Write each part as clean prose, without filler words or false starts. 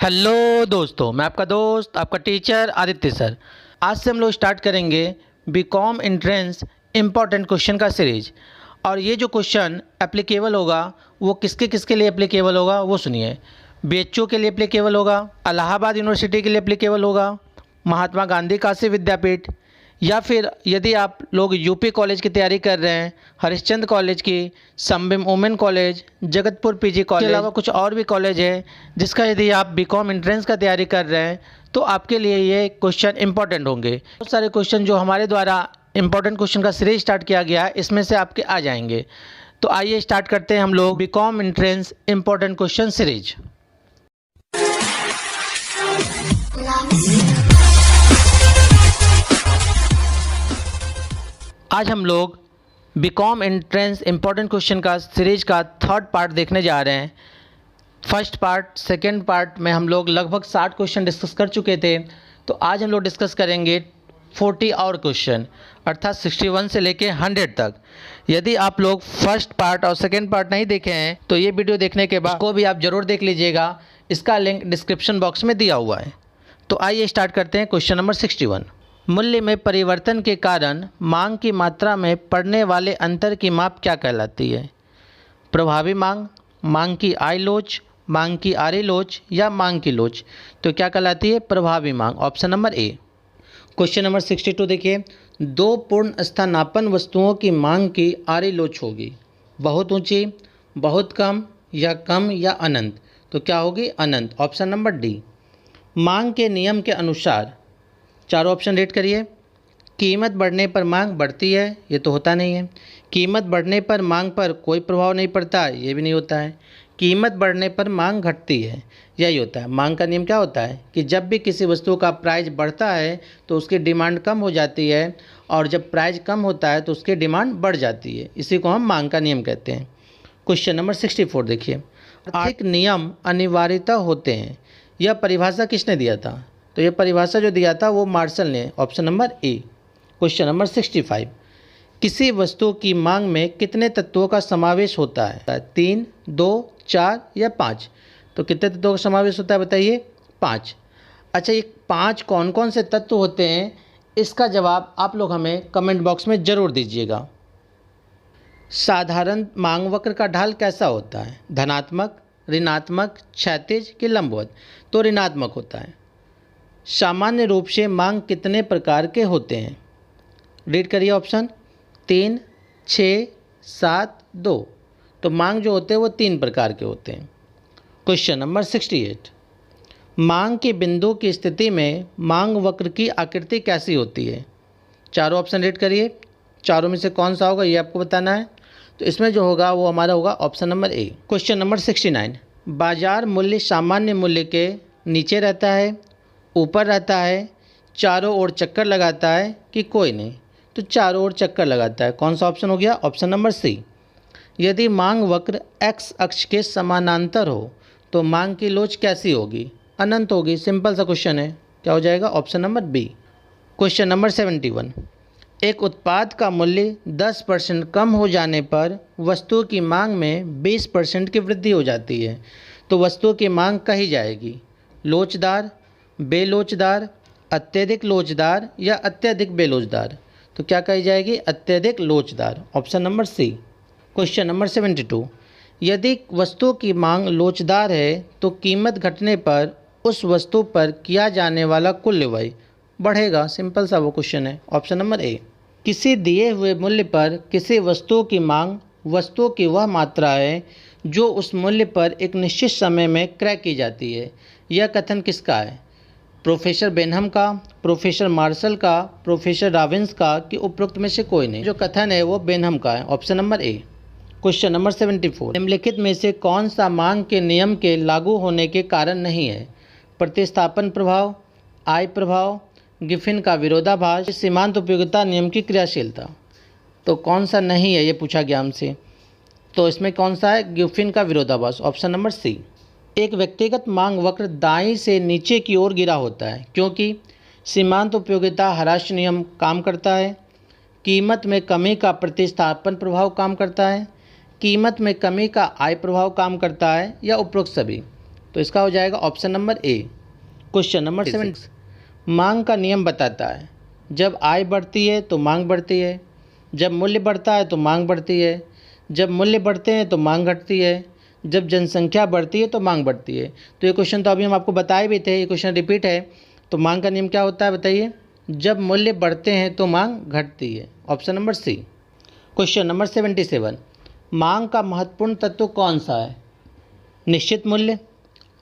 Hello दोस्तों, मैं आपका दोस्त आपका टीचर आदित्य सर। आज से हम लोग स्टार्ट करेंगे बीकॉम एंट्रेंस इम्पॉर्टेंट क्वेश्चन का सीरीज। और ये जो क्वेश्चन एप्लीकेबल होगा वो किसके किसके लिए एप्लीकेबल होगा वो सुनिए। बीएचयू के लिए एप्लीकेबल होगा, इलाहाबाद यूनिवर्सिटी के लिए एप्लीकेबल होगा, महात्मा गांधी काशी विद्यापीठ, या फिर यदि आप लोग यूपी कॉलेज की तैयारी कर रहे हैं, हरिश्चंद्र कॉलेज की, संबिम women college, Jagatpur PG college के अलावा कुछ और भी कॉलेज है जिसका यदि आप बीकॉम एंट्रेंस का तैयारी कर रहे हैं तो आपके लिए ये क्वेश्चन इंपॉर्टेंट होंगे। बहुत सारे क्वेश्चन जो हमारे द्वारा इंपॉर्टेंट क्वेश्चन का सीरीज स्टार्ट किया गया है इसमें से आपके आ जाएंगे। तो आइए स्टार्ट करते हैं हम लोग BCom entrance important question series. आज हम लोग बीकॉम एंट्रेंस इंपॉर्टेंट क्वेश्चन का सीरीज का थर्ड पार्ट देखने जा रहे हैं। फर्स्ट पार्ट सेकंड पार्ट में हम लोग लगभग 60 क्वेश्चन डिस्कस कर चुके थे। तो आज हम लोग डिस्कस करेंगे 40 और क्वेश्चन, अर्थात 61 से लेके 100 तक। यदि आप लोग फर्स्ट पार्ट और सेकंड पार्ट नहीं देखे हैं तो ये वीडियो देखने के बाद को भी आप ज़रूर देख लीजिएगा, इसका लिंक डिस्क्रिप्शन बॉक्स में दिया हुआ है। तो आइए स्टार्ट करते हैं क्वेश्चन नंबर 61। मूल्य में परिवर्तन के कारण मांग की मात्रा में पड़ने वाले अंतर की माप क्या कहलाती है? प्रभावी मांग, मांग की आई लोच, मांग की आरी लोच या मांग की लोच। तो क्या कहलाती है? प्रभावी मांग, option number A. Question number 62 देखिए, दो पूर्ण स्थानापन्न वस्तुओं की मांग की आरी लोच होगी, बहुत ऊंची, बहुत कम या अनंत। तो क्या होगी? अनंत, ऑप्शन नंबर डी। मांग के नियम के अनुसार चारों ऑप्शन रेट करिए। कीमत बढ़ने पर मांग बढ़ती है, ये तो होता नहीं है। कीमत बढ़ने पर मांग पर कोई प्रभाव नहीं पड़ता, ये भी नहीं होता है। कीमत बढ़ने पर मांग घटती है, यही होता है। मांग का नियम क्या होता है कि जब भी किसी वस्तु का प्राइस बढ़ता है तो उसकी डिमांड कम हो जाती है, और जब प्राइस कम होता है तो उसकी डिमांड बढ़ जाती है। इसी को हम मांग का नियम कहते हैं। क्वेश्चन नंबर 64 देखिए, आर्थिक नियम अनिवार्यता होते हैं, यह परिभाषा किसने दिया था? तो ये परिभाषा जो दिया था वो मार्शल ने, option number A. Question number 65, किसी वस्तु की मांग में कितने तत्वों का समावेश होता है? 3, 2, 4 या 5। तो कितने तत्वों का समावेश होता है बताइए? 5। अच्छा, ये 5 कौन कौन से तत्व होते हैं, इसका जवाब आप लोग हमें कमेंट बॉक्स में ज़रूर दीजिएगा। साधारण मांग वक्र का ढाल कैसा होता है? धनात्मक, ऋणात्मक, क्षैतिज कि लंबवत? तो ऋणात्मक होता है। सामान्य रूप से मांग कितने प्रकार के होते हैं? रीड करिए ऑप्शन। 3, 6, 7, 2। तो मांग जो होते हैं वो 3 प्रकार के होते हैं। क्वेश्चन नंबर 68, मांग के बिंदु की स्थिति में मांग वक्र की आकृति कैसी होती है? चारों ऑप्शन रीड करिए, चारों में से कौन सा होगा ये आपको बताना है। तो इसमें जो होगा वो हमारा होगा option number A. Question number 69, बाजार मूल्य सामान्य मूल्य के नीचे रहता है, ऊपर रहता है, चारों ओर चक्कर लगाता है कि कोई नहीं? तो चारों ओर चक्कर लगाता है। कौन सा ऑप्शन हो गया? Option number C. यदि मांग वक्र एक्स अक्ष के समानांतर हो तो मांग की लोच कैसी होगी? अनंत होगी। सिंपल सा क्वेश्चन है, क्या हो जाएगा? Option number B. Question number 71, एक उत्पाद का मूल्य 10% कम हो जाने पर वस्तु की मांग में 20% की वृद्धि हो जाती है, तो वस्तु की मांग कही जाएगी? लोचदार, बेलोचदार, अत्यधिक लोचदार या अत्यधिक बेलोचदार? तो क्या कही जाएगी? अत्यधिक लोचदार, option number C. Question number 72, यदि वस्तु की मांग लोचदार है तो कीमत घटने पर उस वस्तु पर किया जाने वाला कुल व्यय बढ़ेगा। सिंपल सा वो क्वेश्चन है, ऑप्शन नंबर ए। किसी दिए हुए मूल्य पर किसी वस्तु की मांग वस्तु की वह मात्रा है जो उस मूल्य पर एक निश्चित समय में क्रय की जाती है। यह कथन किसका है? प्रोफेसर बेनहम का, प्रोफेसर मार्शल का, प्रोफेसर रॉबिन्स का कि उपरोक्त में से कोई नहीं? जो कथन है वो बेनहम का है, option number A. Question number 74, निम्नलिखित में से कौन सा मांग के नियम के लागू होने के कारण नहीं है? प्रतिस्थापन प्रभाव, आय प्रभाव, गिफिन का विरोधाभास, सीमांत उपयोगिता नियम की क्रियाशीलता। तो कौन सा नहीं है ये पूछा गया हमसे। तो इसमें कौन सा है? गिफिन का विरोधाभास, ऑप्शन नंबर सी। एक व्यक्तिगत मांग वक्र दाईं से नीचे की ओर गिरा होता है क्योंकि सीमांत उपयोगिता ह्रास नियम काम करता है, कीमत में कमी का प्रतिस्थापन प्रभाव काम करता है, कीमत में कमी का आय प्रभाव काम करता है, या उपरोक्त सभी? तो इसका हो जाएगा option number A. Question number 7, मांग का नियम बताता है जब आय बढ़ती है तो मांग बढ़ती है, जब मूल्य बढ़ता है तो मांग बढ़ती है, जब मूल्य बढ़ते हैं तो मांग घटती है, जब जनसंख्या बढ़ती है तो मांग बढ़ती है। तो ये क्वेश्चन तो अभी हम आपको बताए भी थे, ये क्वेश्चन रिपीट है। तो मांग का नियम क्या होता है बताइए? जब मूल्य बढ़ते हैं तो मांग घटती है, option number C. Question number 77, मांग का महत्वपूर्ण तत्व कौन सा है? निश्चित मूल्य,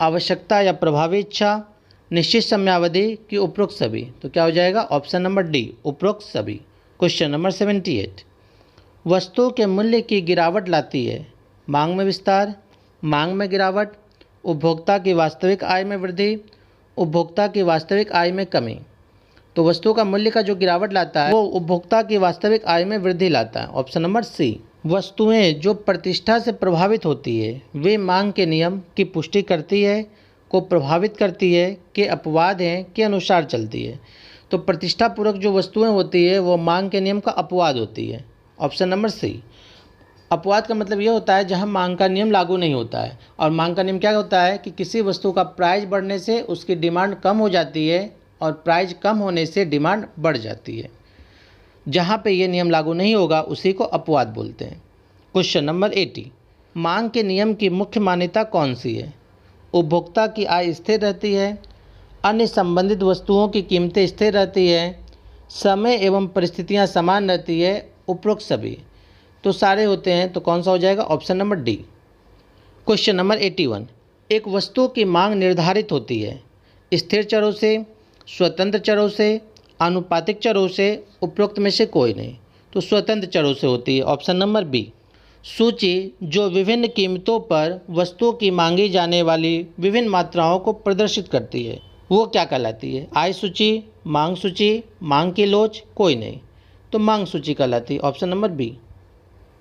आवश्यकता या प्रभावी इच्छा, निश्चित समयावधि की उपरोक्त सभी। तो क्या हो जाएगा? ऑप्शन नंबर डी, उपरोक्त सभी। क्वेश्चन नंबर 78, वस्तु के मूल्य की गिरावट लाती है मांग में विस्तार, मांग में गिरावट, उपभोक्ता की वास्तविक आय में वृद्धि, उपभोक्ता की वास्तविक आय में कमी। तो वस्तु का मूल्य का जो गिरावट लाता है वो उपभोक्ता की वास्तविक आय में वृद्धि लाता है, ऑप्शन नंबर सी। वस्तुएं जो प्रतिष्ठा से प्रभावित होती है वे मांग के नियम की पुष्टि करती है, को प्रभावित करती है, के अपवाद हैं के अनुसार चलती है। तो प्रतिष्ठापूर्वक जो वस्तुएं होती है वो मांग के नियम का अपवाद होती है, ऑप्शन नंबर सी। अपवाद का मतलब ये होता है जहां मांग का नियम लागू नहीं होता है। और मांग का नियम क्या होता है कि किसी वस्तु का प्राइस बढ़ने से उसकी डिमांड कम हो जाती है और प्राइस कम होने से डिमांड बढ़ जाती है। जहां पे ये नियम लागू नहीं होगा उसी को अपवाद बोलते हैं। क्वेश्चन नंबर 80, मांग के नियम की मुख्य मान्यता कौन सी है? उपभोक्ता की आय स्थिर रहती है, अन्य संबंधित वस्तुओं की कीमतें स्थिर रहती है, समय एवं परिस्थितियां समान रहती है, उपरोक्त सभी। तो सारे होते हैं, तो कौन सा हो जाएगा? Option number D. Question number 81, एक वस्तु की मांग निर्धारित होती है स्थिर चरों से, स्वतंत्र चरों से, आनुपातिक चरों से, उपरोक्त में से कोई नहीं। तो स्वतंत्र चरों से होती है, ऑप्शन नंबर बी। सूची जो विभिन्न कीमतों पर वस्तुओं की मांगी जाने वाली विभिन्न मात्राओं को प्रदर्शित करती है वो क्या कहलाती है? आय सूची, मांग सूची, मांग की लोच, कोई नहीं। तो मांग सूची कहलाती है, option number B.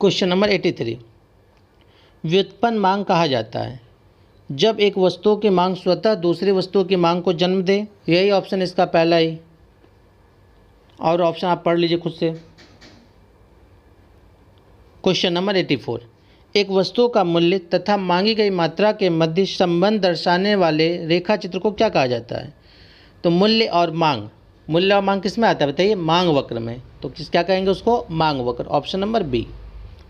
Question number 83, व्युत्पन्न मांग कहा जाता है जब एक वस्तु की मांग स्वतः दूसरी वस्तु की मांग को जन्म दे। यही ऑप्शन इसका पहला ही, और ऑप्शन आप पढ़ लीजिए खुद से। क्वेश्चन नंबर 84, एक वस्तु का मूल्य तथा मांगी गई मात्रा के मध्य संबंध दर्शाने वाले रेखा चित्र को क्या कहा जाता है? तो मूल्य और मांग, मूल्य और मांग किस में आता है बताइए? मांग वक्र में। तो क्या कहेंगे उसको? मांग वक्र, ऑप्शन नंबर बी।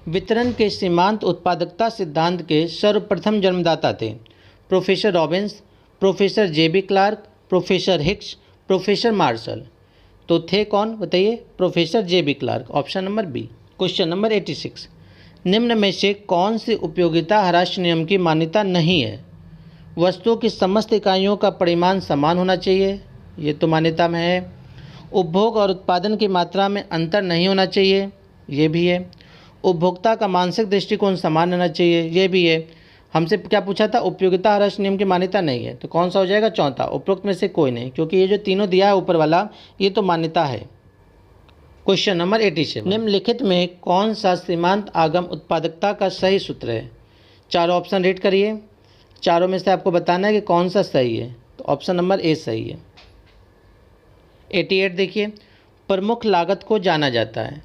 वितरण के सीमांत उत्पादकता सिद्धांत के सर्वप्रथम जन्मदाता थे professor Robbins, professor J B. Clark, professor Hicks, professor Marshall. तो थे कौन बताइए? Professor J B. Clark, option number B. Question number 86, निम्न में से कौन सी उपयोगिता ह्रास नियम की मान्यता नहीं है? वस्तु की समस्त इकाइयों का परिमाण समान होना चाहिए, ये तो मान्यता में है। उपभोग और उत्पादन की मात्रा में अंतर नहीं होना चाहिए, ये भी है। उपभोक्ता का मानसिक दृष्टिकोण समान रहना चाहिए, ये भी है। हमसे क्या पूछा था? उपयोगिता ह्रास नियम की मान्यता नहीं है, तो कौन सा हो जाएगा? चौथा, उपरोक्त में से कोई नहीं, क्योंकि ये जो तीनों दिया है ऊपर वाला ये तो मान्यता है। क्वेश्चन नंबर 87, निम्नलिखित में कौन सा सीमांत आगम उत्पादकता का सही सूत्र है? चारों ऑप्शन रीड करिए, चारों में से आपको बताना है कि कौन सा सही है। तो ऑप्शन नंबर ए सही है। 88 देखिए, प्रमुख लागत को जाना जाता है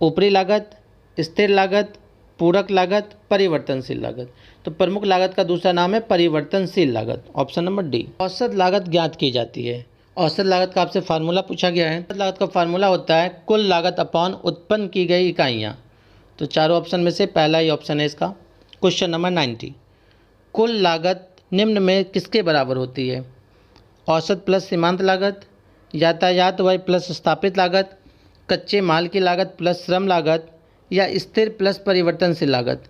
ऊपरी लागत, स्थिर लागत, पूरक लागत, परिवर्तनशील लागत। तो प्रमुख लागत का दूसरा नाम है परिवर्तनशील लागत, ऑप्शन नंबर डी। औसत लागत ज्ञात की जाती है। औसत लागत का आपसे फार्मूला पूछा गया है। औसत लागत का फार्मूला होता है कुल लागत अपॉन उत्पन्न की गई इकाइयाँ। तो चारों ऑप्शन में से पहला ही ऑप्शन है इसका। क्वेश्चन नंबर 90, कुल लागत निम्न में किसके बराबर होती है? औसत प्लस सीमांत लागत, यातायात व्यय प्लस स्थापित लागत, कच्चे माल की लागत प्लस श्रम लागत, या स्थिर प्लस परिवर्तनशील लागत।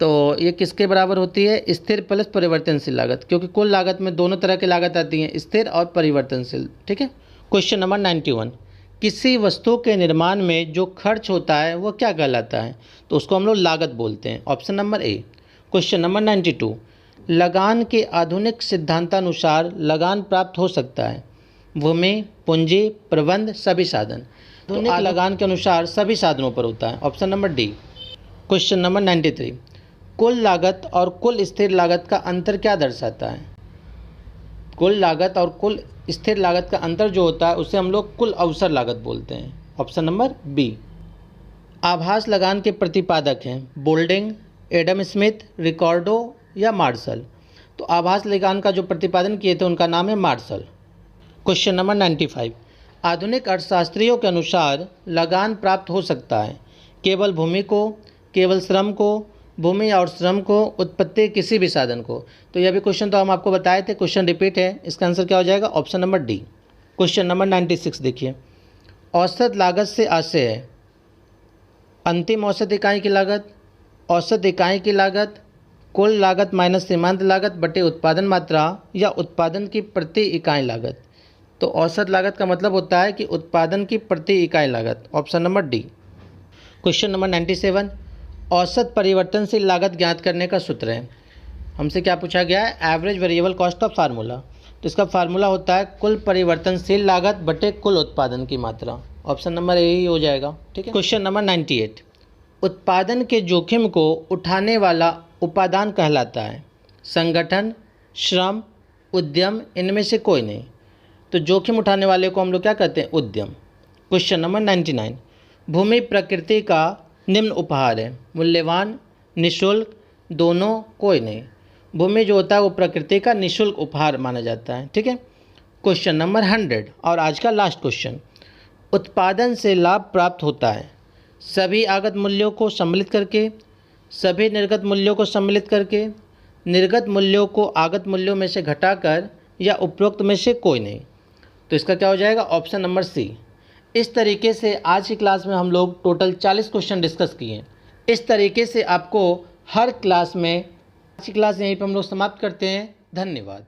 तो ये किसके बराबर होती है? स्थिर प्लस परिवर्तनशील लागत, क्योंकि कुल लागत में दोनों तरह की लागत आती हैं, स्थिर और परिवर्तनशील। ठीक है। क्वेश्चन नंबर 91, किसी वस्तु के निर्माण में जो खर्च होता है वो क्या कहलाता है? तो उसको हम लोग लागत बोलते हैं, option number A. Question number 92, लगान के आधुनिक सिद्धांतानुसार लगान प्राप्त हो सकता है भूमि, पूंजी, प्रबंध, सभी साधन। आधुनिक लगान के अनुसार सभी साधनों पर होता है, option number D. Question number 93, कुल लागत और कुल स्थिर लागत का अंतर क्या दर्शाता है? कुल लागत और कुल स्थिर लागत का अंतर जो होता है उसे हम लोग कुल अवसर लागत बोलते हैं, ऑप्शन नंबर बी। आभास लगान के प्रतिपादक हैं बोल्डिंग, एडम स्मिथ, रिकॉर्डो या मार्शल। तो आभास लेखांकन का जो प्रतिपादन किए थे उनका नाम है मार्शल। क्वेश्चन नंबर 95, आधुनिक अर्थशास्त्रियों के अनुसार लगान प्राप्त हो सकता है केवल भूमि को, केवल श्रम को, भूमि और श्रम को, उत्पत्ति किसी भी साधन को। तो यह भी क्वेश्चन तो हम आपको बताए थे, क्वेश्चन रिपीट है। इसका आंसर क्या हो जाएगा? Option number D. Question number 96 देखिए, औसत लागत से आशय है अंतिम औसत इकाई की लागत, औसत इकाई की लागत, कुल लागत माइनस सीमांत लागत बटे उत्पादन मात्रा या उत्पादन की प्रति इकाई लागत। तो औसत लागत का मतलब होता है कि उत्पादन की प्रति इकाई लागत। Option number D. Question number 97, औसत परिवर्तनशील लागत ज्ञात करने का सूत्र है। हमसे क्या पूछा गया है? एवरेज वेरिएबल कॉस्ट का फार्मूला। तो इसका फार्मूला होता है कुल परिवर्तनशील लागत बटे कुल उत्पादन की मात्रा। ऑप्शन नंबर ए ही हो जाएगा। ठीक है। क्वेश्चन नंबर 98, उत्पादन के जोखिम को उठाने वाला उपादान कहलाता है संगठन, श्रम, उद्यम, इनमें से कोई नहीं। तो जोखिम उठाने वाले को हम लोग क्या कहते हैं? उद्यम। क्वेश्चन नंबर 99, भूमि प्रकृति का निम्न उपहार है मूल्यवान, निःशुल्क, दोनों, कोई नहीं। भूमि जो होता है वो प्रकृति का निःशुल्क उपहार माना जाता है। ठीक है। क्वेश्चन नंबर 100 और आज का लास्ट क्वेश्चन, उत्पादन से लाभ प्राप्त होता है सभी आगत मूल्यों को सम्मिलित करके, सभी निर्गत मूल्यों को सम्मिलित करके, निर्गत मूल्यों को आगत मूल्यों में से घटाकर, या उपरोक्त में से कोई नहीं। तो इसका क्या हो जाएगा? Option number C. इस तरीके से आज की क्लास में हम लोग टोटल 40 क्वेश्चन डिस्कस किए। इस तरीके से आपको हर क्लास में, आज की क्लास यहीं पर हम लोग समाप्त करते हैं। धन्यवाद।